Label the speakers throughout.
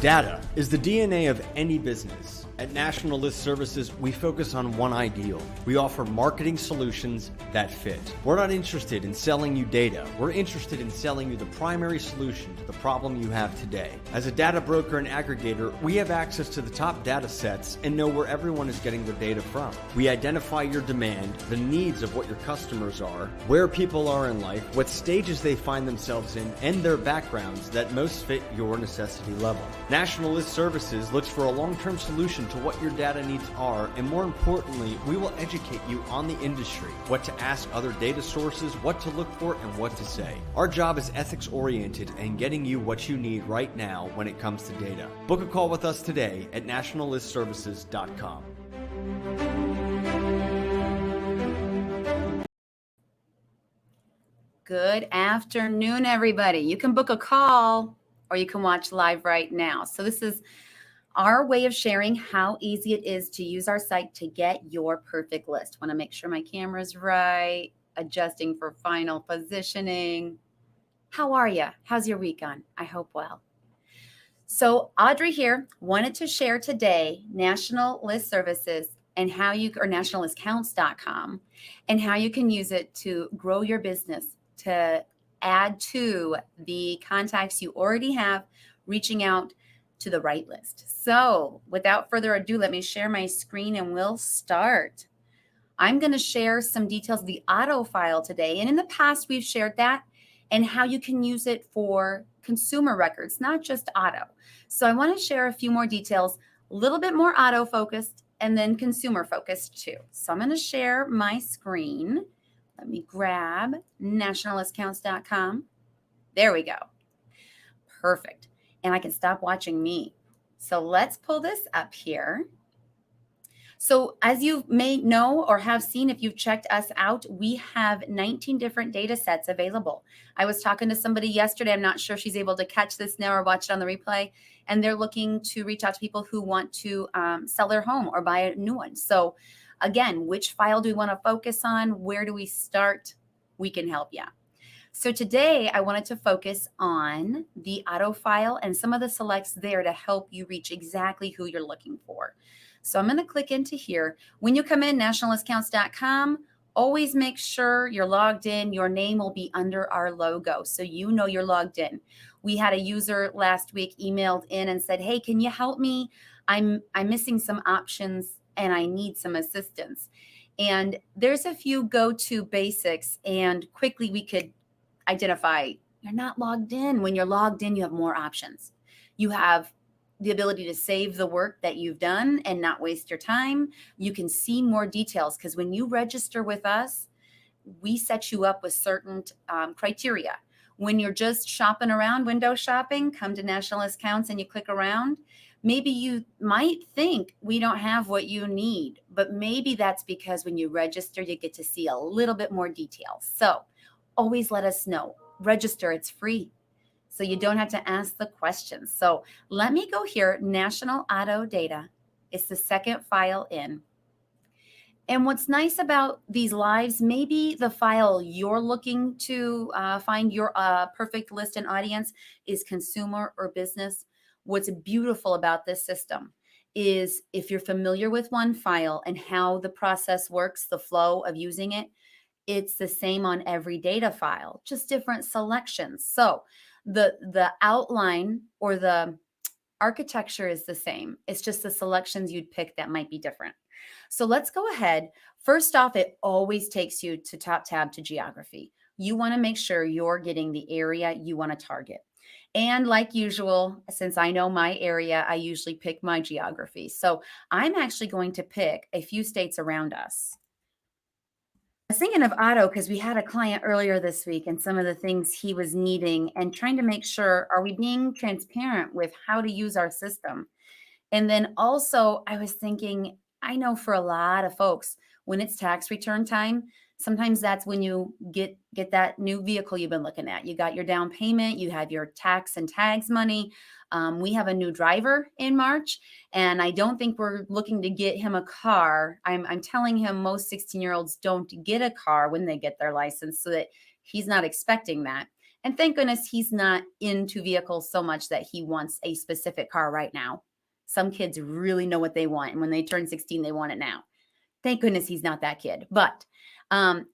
Speaker 1: Data is the DNA of any business. At National List Services, we focus on one ideal. We offer marketing solutions that fit. We're not interested in selling you data. We're interested in selling you the primary solution to the problem you have today. As a data broker and aggregator, we have access to the top data sets and know where everyone is getting their data from. We identify your demand, the needs of what your customers are, where people are in life, what stages they find themselves in, and their backgrounds that most fit your necessity level. National List Services looks for a long-term solution to what your data needs are, and more importantly, we will educate you on the industry, what to ask other data sources, what to look for, and what to say. Our job is ethics-oriented and getting you what you need right now when it comes to data. Book a call with us today at nationallistservices.com.
Speaker 2: Good afternoon, everybody. You can book a call or you can watch live right now. So this is our way of sharing how easy it is to use our site to get your perfect list. Want to make sure my camera's right, adjusting for final positioning. How are you? How's your week gone? I hope well. So Audrey here wanted to share today National List Services and how you, or nationallistcounts.com, and how you can use it to grow your business, to add to the contacts you already have, reaching out to the right list. So without further ado, let me share my screen and we'll start. I'm going to share some details of the auto file today. And in the past, we've shared that and how you can use it for consumer records, not just auto. So I want to share a few more details, a little bit more auto focused and then consumer focused too. So I'm going to share my screen. Let me grab nationallistcounts.com. There we go. Perfect. And I can stop watching me. So let's pull this up here. So as you may know or have seen, if you've checked us out, we have 19 different data sets available. I was talking to somebody yesterday. I'm not sure if she's able to catch this now or watch it on the replay. And they're looking to reach out to people who want to sell their home or buy a new one. So again, which file do we want to focus on? Where do we start? We can help you. So today I wanted to focus on the auto file and some of the selects there to help you reach exactly who you're looking for. So I'm going to click into here. When you come in, nationallistcounts.com, always make sure you're logged in. Your name will be under our logo, so you know you're logged in. We had a user last week emailed in and said, hey, can you help me? I'm missing some options and I need some assistance. And there's a few go-to basics, and quickly we could identify you're not logged in. When you're logged in, you have more options. You have the ability to save the work that you've done and not waste your time. You can see more details because when you register with us, we set you up with certain criteria. When you're just shopping around, window shopping, come to National List Counts and you click around, maybe you might think we don't have what you need, but maybe that's because when you register, you get to see a little bit more detail. So always let us know. Register, it's free. So you don't have to ask the questions. So let me go here, National Auto Data. It's the second file in. And what's nice about these lives, maybe the file you're looking to find your perfect list and audience is consumer or business. What's beautiful about this system is if you're familiar with one file and how the process works, the flow of using it, it's the same on every data file, just different selections. So the outline or the architecture is the same. It's just the selections you'd pick that might be different. So let's go ahead. First off, it always takes you to top tab to geography. You want to make sure you're getting the area you want to target. And like usual, since I know my area, I usually pick my geography. So I'm actually going to pick a few states around us. I was thinking of auto because we had a client earlier this week and some of the things he was needing and trying to make sure, are we being transparent with how to use our system? And then also I was thinking, I know for a lot of folks, when it's tax return time, sometimes that's when you get that new vehicle you've been looking at. You got your down payment, you have your tax and tags money. We have a new driver in March, and I don't think we're looking to get him a car. I'm telling him most 16-year-olds don't get a car when they get their license so that he's not expecting that. And thank goodness he's not into vehicles so much that he wants a specific car right now. Some kids really know what they want. And when they turn 16, they want it now. Thank goodness he's not that kid. But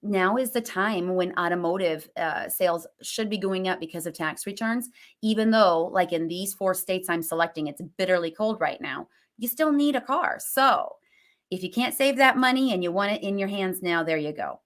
Speaker 2: now is the time when automotive sales should be going up because of tax returns, even though, like in these 4 states I'm selecting, it's bitterly cold right now. You still need a car. So if you can't save that money and you want it in your hands now, there you go.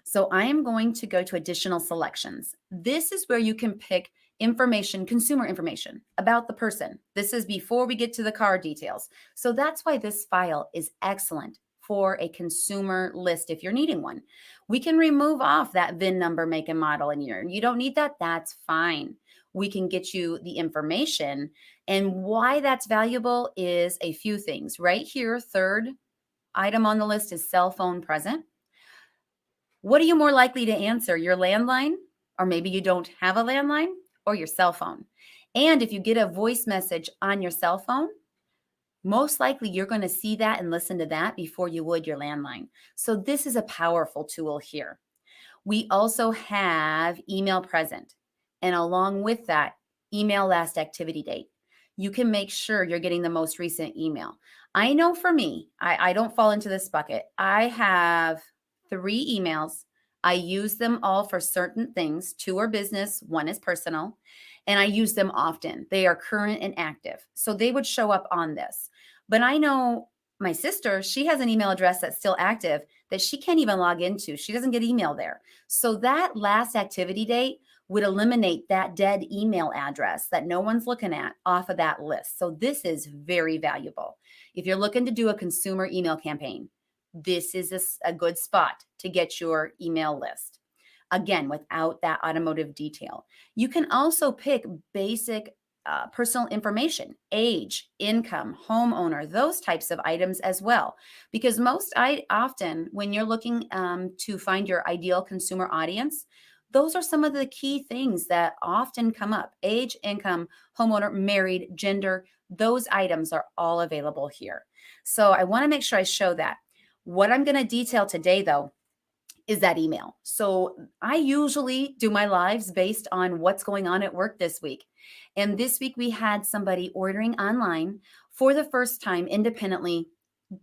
Speaker 2: So I am going to go to additional selections. This is where you can pick information, consumer information about the person. This is before we get to the car details. So that's why this file is excellent for a consumer list if you're needing one. We can remove off that VIN number, make and model and year. You don't need that, that's fine. We can get you the information. And why that's valuable is a few things. Right here, third item on the list is cell phone present. What are you more likely to answer, your landline, or maybe you don't have a landline, or your cell phone? And if you get a voice message on your cell phone, most likely you're going to see that and listen to that before you would your landline. So this is a powerful tool here. We also have email present, and along with that, email last activity date. You can make sure you're getting the most recent email. I know for me, I don't fall into this bucket. I have 3 emails. I use them all for certain things. 2 are business, 1 is personal, and I use them often. They are current and active. So they would show up on this. But I know my sister, she has an email address that's still active that she can't even log into. She doesn't get email there. So that last activity date would eliminate that dead email address that no one's looking at off of that list. So this is very valuable. If you're looking to do a consumer email campaign, this is a good spot to get your email list. Again, without that automotive detail. You can also pick basic personal information, age, income, homeowner, those types of items as well. Because often when you're looking to find your ideal consumer audience, those are some of the key things that often come up. Age, income, homeowner, married, gender, those items are all available here. So I want to make sure I show that. What I'm going to detail today, though, is that email. So I usually do my lives based on what's going on at work this week. And this week we had somebody ordering online for the first time independently,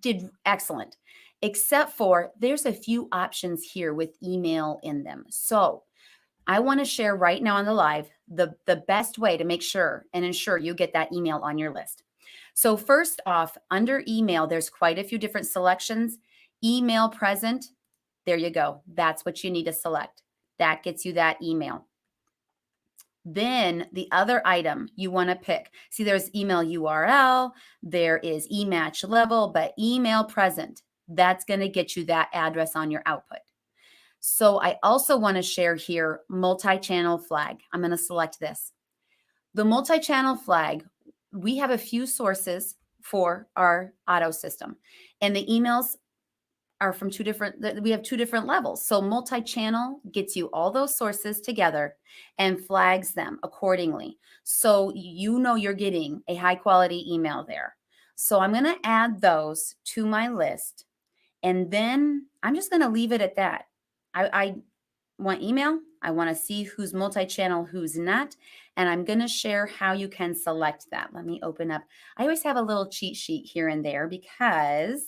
Speaker 2: did excellent, except for there's a few options here with email in them. So I want to share right now on the live the best way to make sure and ensure you get that email on your list. So first off, under email, there's quite a few different selections. Email present, there you go. That's what you need to select. That gets you that email. Then the other item you want to pick. See, there's email URL, there is eMatch level, but email present, that's going to get you that address on your output. So I also want to share here multi-channel flag. I'm going to select this. The multi-channel flag, we have a few sources for our auto system, and the emails are from we have 2 different levels. So multi-channel gets you all those sources together and flags them accordingly. So you know you're getting a high quality email there. So I'm going to add those to my list, and then I'm just going to leave it at that. I want email. I want to see who's multi-channel, who's not, and I'm going to share how you can select that. Let me open up. I always have a little cheat sheet here and there because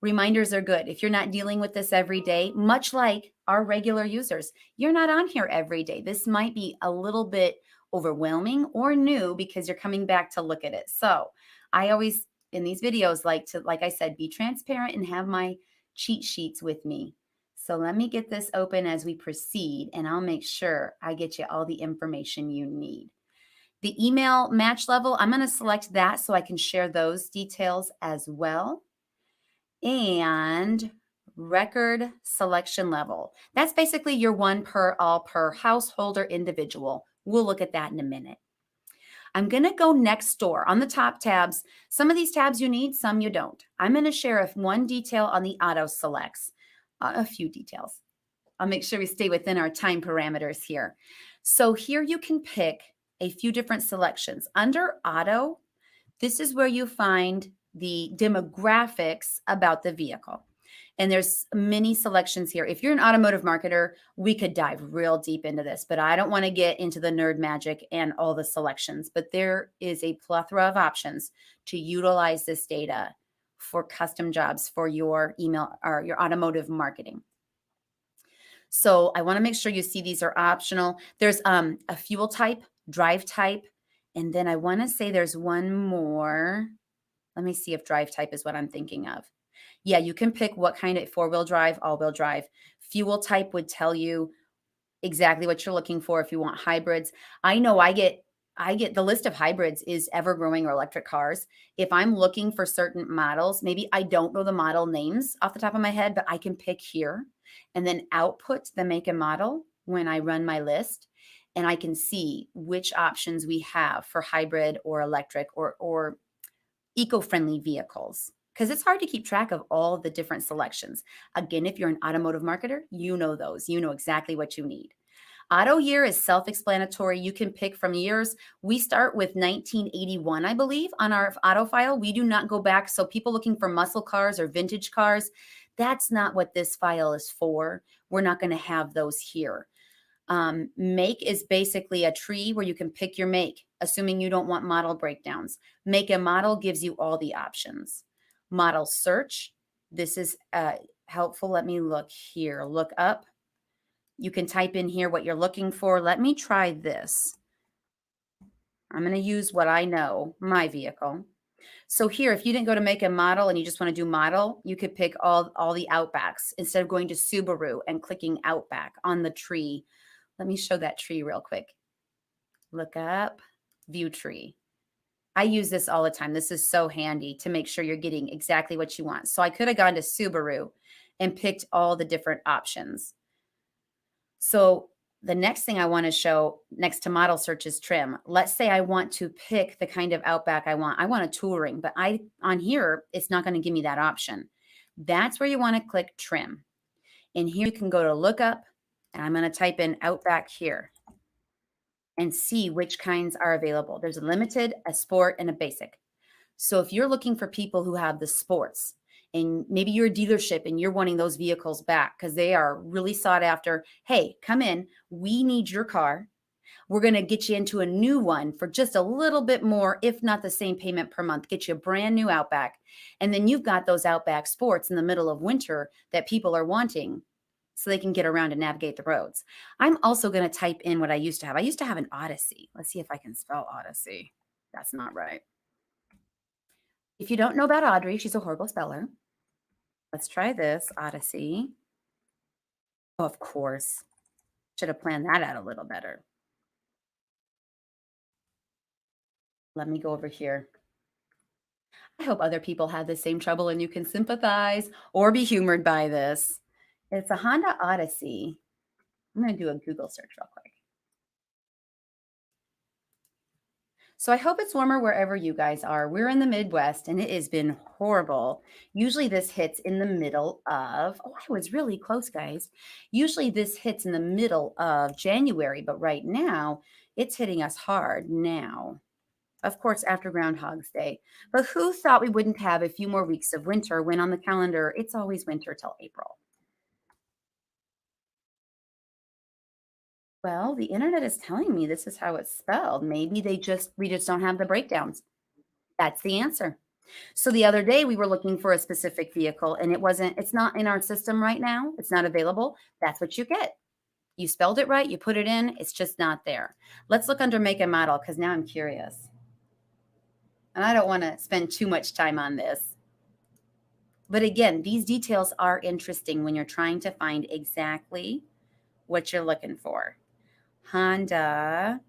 Speaker 2: reminders are good. If you're not dealing with this every day, much like our regular users, you're not on here every day. This might be a little bit overwhelming or new because you're coming back to look at it. So I always, in these videos, like I said, be transparent and have my cheat sheets with me. So let me get this open as we proceed, and I'll make sure I get you all the information you need. The email match level, I'm going to select that so I can share those details as well. And record selection level. That's basically your 1 per all per household or individual. We'll look at that in a minute. I'm going to go next door on the top tabs. Some of these tabs you need, some you don't. I'm going to share one detail on the auto selects, a few details. I'll make sure we stay within our time parameters here. So here you can pick a few different selections. Under auto, this is where you find the demographics about the vehicle. And there's many selections here. If you're an automotive marketer, we could dive real deep into this, but I don't want to get into the nerd magic and all the selections. But there is a plethora of options to utilize this data for custom jobs for your email or your automotive marketing. So I want to make sure you see these are optional. There's a fuel type, drive type, and then I want to say there's one more. Let me see if drive type is what I'm thinking of. Yeah, you can pick what kind of four-wheel drive, all-wheel drive. Fuel type would tell you exactly what you're looking for if you want hybrids. I know I get the list of hybrids is ever growing or electric cars. If I'm looking for certain models, maybe I don't know the model names off the top of my head, but I can pick here and then output the make and model when I run my list. And I can see which options we have for hybrid or electric or eco-friendly vehicles, because it's hard to keep track of all the different selections. Again, if you're an automotive marketer, you know those. You know exactly what you need. Autoyear is self-explanatory. You can pick from years. We start with 1981, I believe, on our auto file. We do not go back. So people looking for muscle cars or vintage cars, that's not what this file is for. We're not going to have those here. Make is basically a tree where you can pick your make, assuming you don't want model breakdowns. Make and model gives you all the options. Model search, this is helpful. Let me look here. Look up. You can type in here what you're looking for. Let me try this. I'm going to use what I know, my vehicle. So here, if you didn't go to make a model and you just want to do model, you could pick all the Outbacks instead of going to Subaru and clicking Outback on the tree. Let me show that tree real quick. Look up, view tree. I use this all the time. This is so handy to make sure you're getting exactly what you want. So I could have gone to Subaru and picked all the different options. So the next thing I want to show next to model search is trim. Let's say I want to pick the kind of Outback I want. I want a touring, but on here, it's not going to give me that option. That's where you want to click trim. And here you can go to look up, and I'm going to type in Outback here and see which kinds are available. There's a limited, a sport, and a basic. So if you're looking for people who have the sports, and maybe you're a dealership and you're wanting those vehicles back because they are really sought after, hey, come in, we need your car. We're going to get you into a new one for just a little bit more, if not the same payment per month, get you a brand new Outback. And then you've got those Outback sports in the middle of winter that people are wanting so they can get around and navigate the roads. I'm also going to type in what I used to have. I used to have an Odyssey. Let's see if I can spell Odyssey. That's not right. If you don't know about Audrey, she's a horrible speller. Let's try this, Odyssey. Oh, of course. Should have planned that out a little better. Let me go over here. I hope other people had the same trouble and you can sympathize or be humored by this. It's a Honda Odyssey. I'm going to do a Google search real quick. So I hope it's warmer wherever you guys are. We're in the Midwest and it has been horrible. Usually this hits in the middle of, oh, I was really close, guys. Usually this hits in the middle of January, but right now it's hitting us hard now. Of course, after Groundhog's Day. But who thought we wouldn't have a few more weeks of winter when on the calendar, it's always winter till April. Well, the internet is telling me this is how it's spelled. Maybe we just don't have the breakdowns. That's the answer. So the other day we were looking for a specific vehicle and it's not in our system right now. It's not available. That's what you get. You spelled it right. You put it in. It's just not there. Let's look under make and model because now I'm curious. And I don't want to spend too much time on this. But again, these details are interesting when you're trying to find exactly what you're looking for. Honda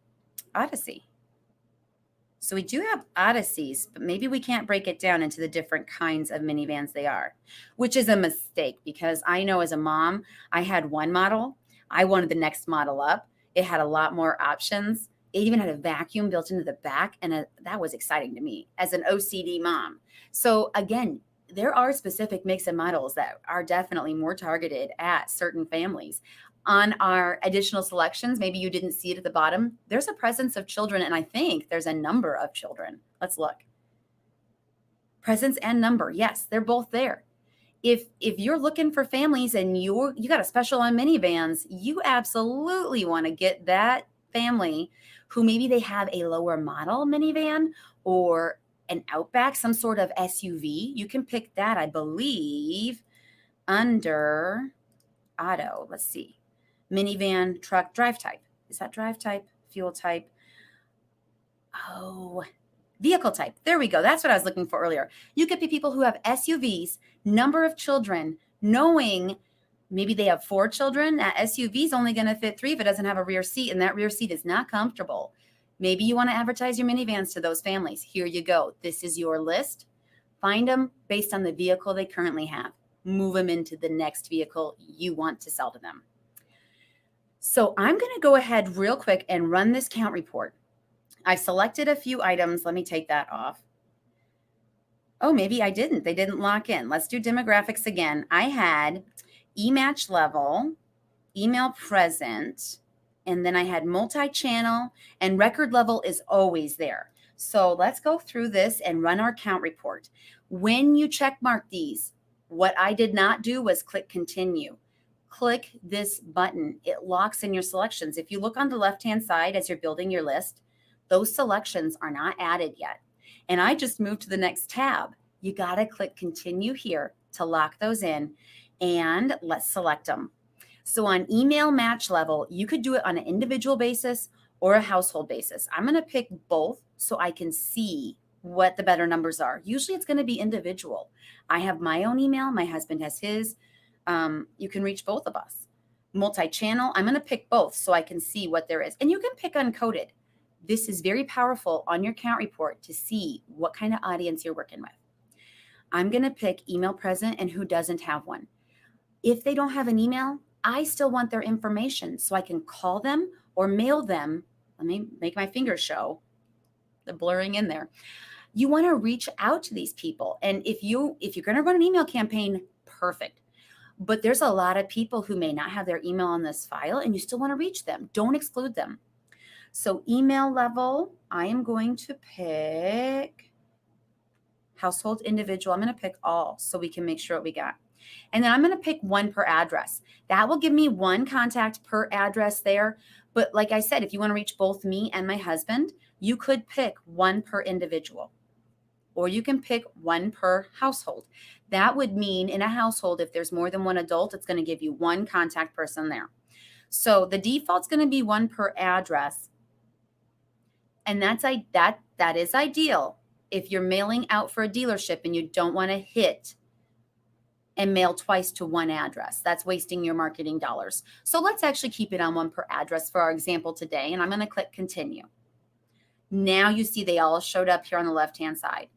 Speaker 2: Odyssey. So we do have Odysseys, but maybe we can't break it down into the different kinds of minivans they are, which is a mistake because I know as a mom, I had one model. I wanted the next model up. It had a lot more options. It even had a vacuum built into the back, and that was exciting to me as an OCD mom. So again, there are specific makes and models that are definitely more targeted at certain families. On our additional selections, maybe you didn't see it at the bottom, there's a presence of children, and I think there's a number of children. Let's look. Presence and number, yes, they're both there. If you're looking for families and you got a special on minivans, you absolutely want to get that family who maybe they have a lower model minivan or an Outback, some sort of SUV. You can pick that, I believe, under auto. Let's see. Minivan, truck, drive type. Is that drive type? Fuel type? Oh, vehicle type. There we go. That's what I was looking for earlier. You could be people who have SUVs, number of children, knowing maybe they have 4 children. That SUV is only going to fit 3 if it doesn't have a rear seat, and that rear seat is not comfortable. Maybe you want to advertise your minivans to those families. Here you go. This is your list. Find them based on the vehicle they currently have. Move them into the next vehicle you want to sell to them. So I'm going to go ahead real quick and run this count report. I selected a few items. Let me take that off. Oh, maybe I didn't. They didn't lock in. Let's do demographics again. I had e-match level, email present, and then I had multi-channel, and record level is always there. So let's go through this and run our count report. When you check mark these, what I did not do was click continue. Click this button. It locks in your selections. If you look on the left-hand side as you're building your list, those selections are not added yet. And I just moved to the next tab. You got to click continue here to lock those in, and let's select them. So on email match level, you could do it on an individual basis or a household basis. I'm going to pick both so I can see what the better numbers are. Usually it's going to be individual. I have my own email. My husband has his. You can reach both of us. Multi-channel, I'm going to pick both so I can see what there is. And you can pick uncoded. This is very powerful on your count report to see what kind of audience you're working with. I'm going to pick email present and who doesn't have one. If they don't have an email, I still want their information so I can call them or mail them. Let me make my fingers show the blurring in there. You want to reach out to these people. And if you're going to run an email campaign, perfect. But there's a lot of people who may not have their email on this file and you still want to reach them. Don't exclude them. So email level, I am going to pick household individual. I'm going to pick all so we can make sure what we got. And then I'm going to pick 1 per address. That will give me 1 contact per address there. But like I said, if you want to reach both me and my husband, you could pick 1 per individual, or you can pick 1 per household. That would mean in a household, if there's more than 1 adult, it's going to give you 1 contact person there. So the default's going to be 1 per address. And that is ideal if you're mailing out for a dealership and you don't want to hit and mail twice to 1 address. That's wasting your marketing dollars. So let's actually keep it on 1 per address for our example today. And I'm going to click continue. Now you see they all showed up here on the left-hand side.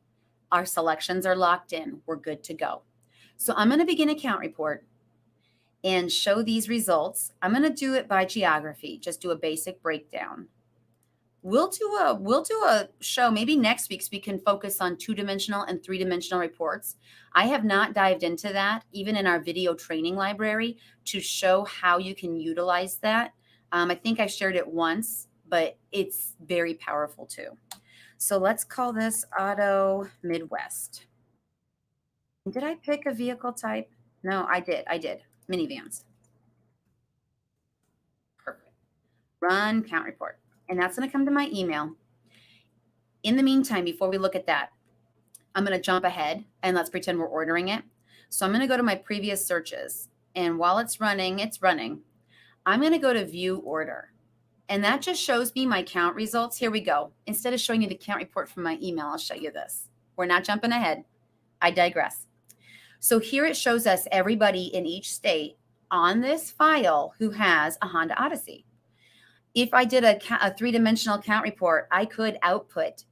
Speaker 2: Our selections are locked in. We're good to go. So I'm going to begin a count report and show these results. I'm going to do it by geography, just do a basic breakdown. We'll do a show maybe next week so we can focus on 2-dimensional and 3-dimensional reports. I have not dived into that, even in our video training library, to show how you can utilize that. I think I shared it once, but it's very powerful too. So let's call this Auto Midwest. Did I pick a vehicle type? No, I did. Minivans. Perfect. Run count report. And that's going to come to my email. In the meantime, before we look at that, I'm going to jump ahead and let's pretend we're ordering it. So I'm going to go to my previous searches. And while it's running, I'm going to go to view order. And that just shows me my count results. Here we go. Instead of showing you the count report from my email, I'll show you this. We're not jumping ahead. I digress. So here it shows us everybody in each state on this file who has a Honda Odyssey. If I did a 3-dimensional count report, I could output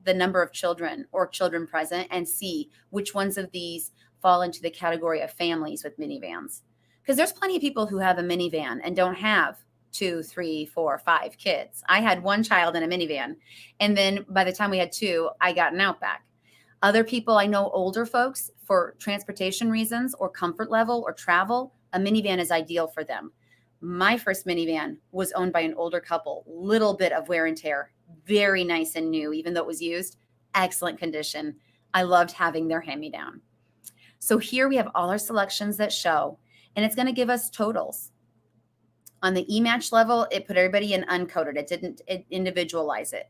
Speaker 2: the number of children or children present and see which ones of these fall into the category of families with minivans. Because there's plenty of people who have a minivan and don't have 2, 3, 4, 5 kids. I had 1 child in a minivan. And then by the time we had 2, I got an Outback. Other people, I know older folks, for transportation reasons or comfort level or travel, a minivan is ideal for them. My first minivan was owned by an older couple, little bit of wear and tear, very nice and new, even though it was used, excellent condition. I loved having their hand-me-down. So here we have all our selections that show, and it's going to give us totals. On the e-match level, it put everybody in uncoded. It didn't individualize it.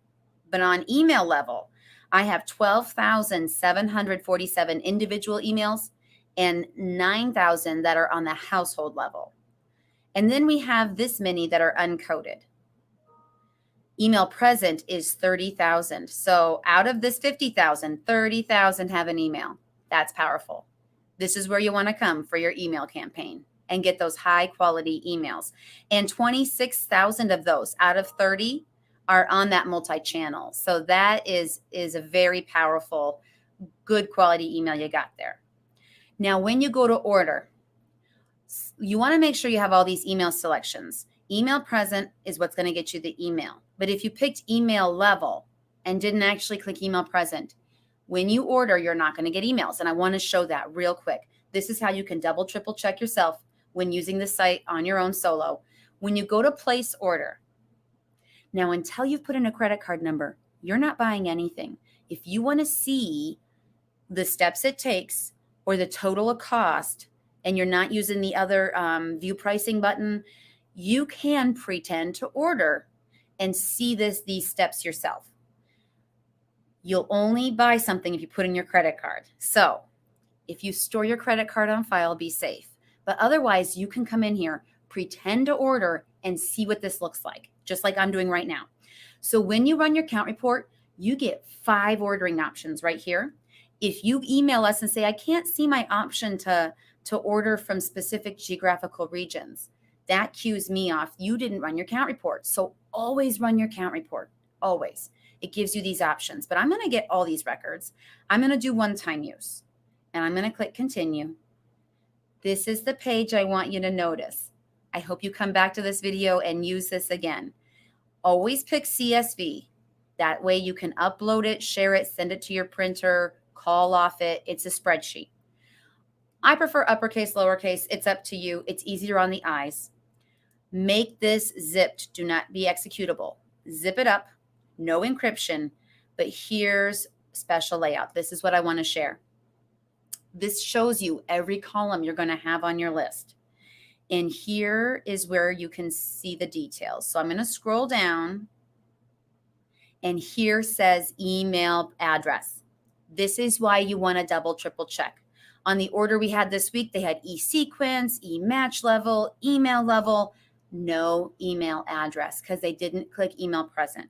Speaker 2: But on email level, I have 12,747 individual emails and 9,000 that are on the household level. And then we have this many that are uncoded. Email present is 30,000. So out of this 50,000, 30,000 have an email. That's powerful. This is where you want to come for your email campaign and get those high quality emails. And 26,000 of those out of 30 are on that multi-channel. So that is a very powerful, good quality email you got there. Now, when you go to order, you want to make sure you have all these email selections. Email present is what's going to get you the email. But if you picked email level and didn't actually click email present, when you order, you're not going to get emails. And I want to show that real quick. This is how you can double, triple check yourself when using the site on your own solo. When you go to place order, now until you've put in a credit card number, you're not buying anything. If you want to see the steps it takes or the total of cost, and you're not using the other view pricing button, you can pretend to order and see these steps yourself. You'll only buy something if you put in your credit card. So if you store your credit card on file, be safe. But otherwise, you can come in here, pretend to order, and see what this looks like, just like I'm doing right now. So when you run your count report, you get 5 ordering options right here. If you email us and say, I can't see my option to order from specific geographical regions, that cues me off. You didn't run your count report. So always run your count report, always. It gives you these options, but I'm going to get all these records. I'm going to do one-time use, and I'm going to click continue. This is the page I want you to notice. I hope you come back to this video and use this again. Always pick CSV. That way you can upload it, share it, send it to your printer, call off it. It's a spreadsheet. I prefer uppercase, lowercase. It's up to you. It's easier on the eyes. Make this zipped. Do not be executable. Zip it up. No encryption. But here's special layout. This is what I want to share. This shows you every column you're going to have on your list. And here is where you can see the details. So I'm going to scroll down. And here says email address. This is why you want to double, triple check. On the order we had this week, they had e-sequence, e-match level, email level, no email address because they didn't click email present.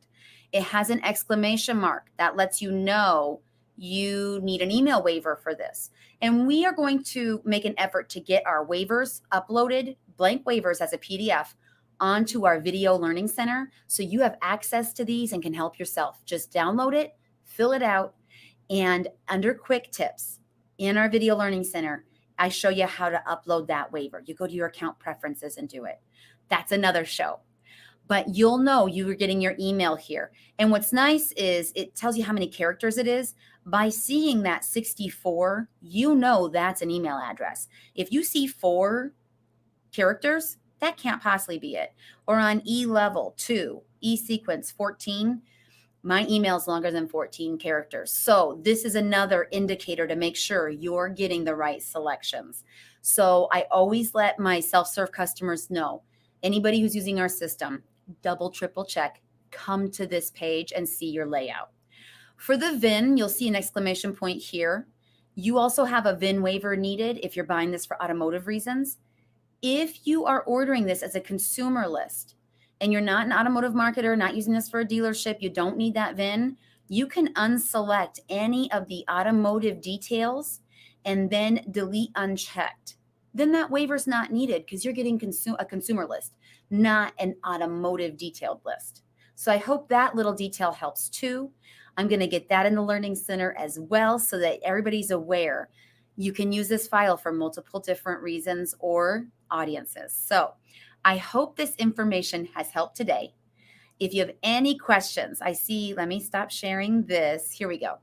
Speaker 2: It has an exclamation mark that lets you know you need an email waiver for this. And we are going to make an effort to get our waivers uploaded, blank waivers as a PDF, onto our video learning center. So you have access to these and can help yourself. Just download it, fill it out, and under quick tips, in our video learning center, I show you how to upload that waiver. You go to your account preferences and do it. That's another show. But you'll know you are getting your email here. And what's nice is it tells you how many characters it is. By seeing that 64, you know that's an email address. If you see 4 characters, that can't possibly be it. Or on E level 2, E sequence 14, my email is longer than 14 characters. So this is another indicator to make sure you're getting the right selections. So I always let my self-serve customers know, anybody who's using our system, double, triple check, come to this page and see your layout. For the VIN, you'll see an exclamation point here. You also have a VIN waiver needed if you're buying this for automotive reasons. If you are ordering this as a consumer list, and you're not an automotive marketer, not using this for a dealership, you don't need that VIN, you can unselect any of the automotive details and then delete unchecked. Then that waiver's not needed because you're getting a consumer list, not an automotive detailed list. So I hope that little detail helps too. I'm going to get that in the Learning Center as well so that everybody's aware. You can use this file for multiple different reasons or audiences. So I hope this information has helped today. If you have any questions, let me stop sharing this. Here we go.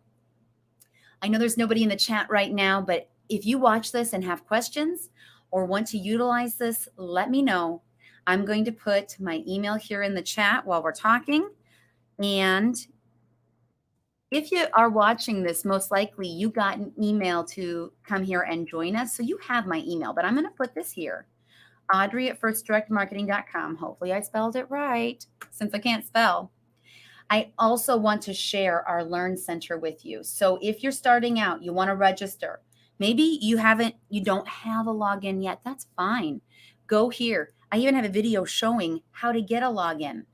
Speaker 2: I know there's nobody in the chat right now, but if you watch this and have questions or want to utilize this, let me know. I'm going to put my email here in the chat while we're talking. And If you are watching this, most likely you got an email to come here and join us. So you have my email, but I'm going to put this here. Audrey at firstdirectmarketing.com. Hopefully I spelled it right since I can't spell. I also want to share our Learn Center with you. So if you're starting out, you want to register. Maybe you don't have a login yet. That's fine. Go here. I even have a video showing how to get a login.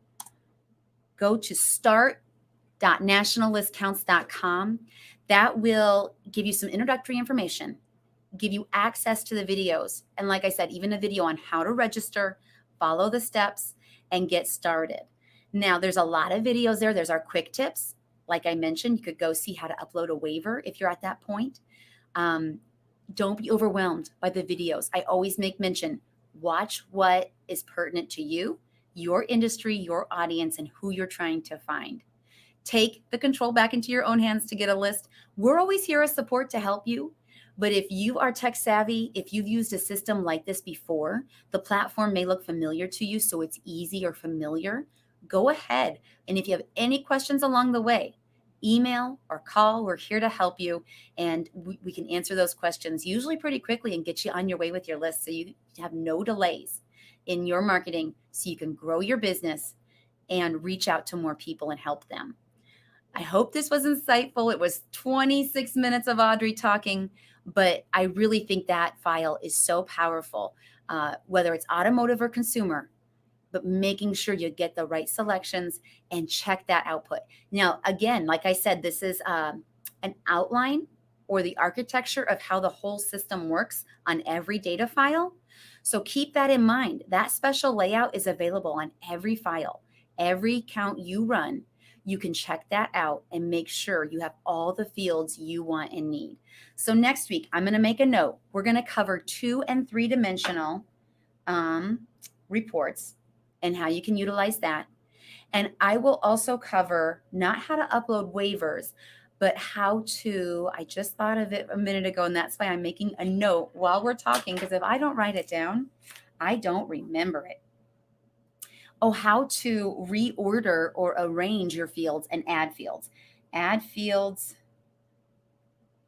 Speaker 2: Go to start.nationallistcounts.com. That will give you some introductory information, give you access to the videos. And like I said, even a video on how to register, follow the steps, and get started. Now, there's a lot of videos there. There's our quick tips. Like I mentioned, you could go see how to upload a waiver if you're at that point. Don't be overwhelmed by the videos. I always make mention, watch what is pertinent to you, your industry, your audience, and who you're trying to find. Take the control back into your own hands to get a list. We're always here as support to help you. But if you are tech savvy, if you've used a system like this before, the platform may look familiar to you, so it's easy or familiar. Go ahead. And if you have any questions along the way, email or call. We're here to help you. And we can answer those questions usually pretty quickly and get you on your way with your list so you have no delays in your marketing so you can grow your business and reach out to more people and help them. I hope this was insightful. It was 26 minutes of Audrey talking, but I really think that file is so powerful, whether it's automotive or consumer, but making sure you get the right selections and check that output. Now, again, like I said, this is an outline or the architecture of how the whole system works on every data file. So keep that in mind. That special layout is available on every file. Every count you run, you can check that out and make sure you have all the fields you want and need. So next week, I'm going to make a note. We're going to cover 2 and 3 dimensional reports and how you can utilize that. And I will also cover not how to upload waivers, but how to, I just thought of it a minute ago, and that's why I'm making a note while we're talking, because if I don't write it down, I don't remember it. Oh, how to reorder or arrange your fields and add fields. Add fields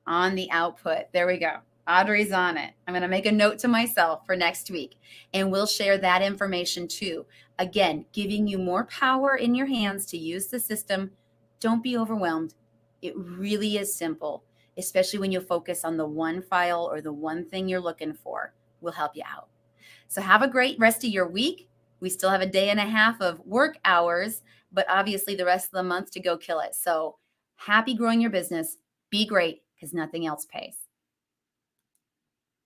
Speaker 2: on the output. There we go. Audrey's on it. I'm going to make a note to myself for next week, and we'll share that information too. Again, giving you more power in your hands to use the system. Don't be overwhelmed. It really is simple, especially when you focus on the one file or the one thing you're looking for. We'll help you out. So have a great rest of your week. We still have a day and a half of work hours, but obviously the rest of the month to go kill it. So happy growing your business. Be great, because nothing else pays.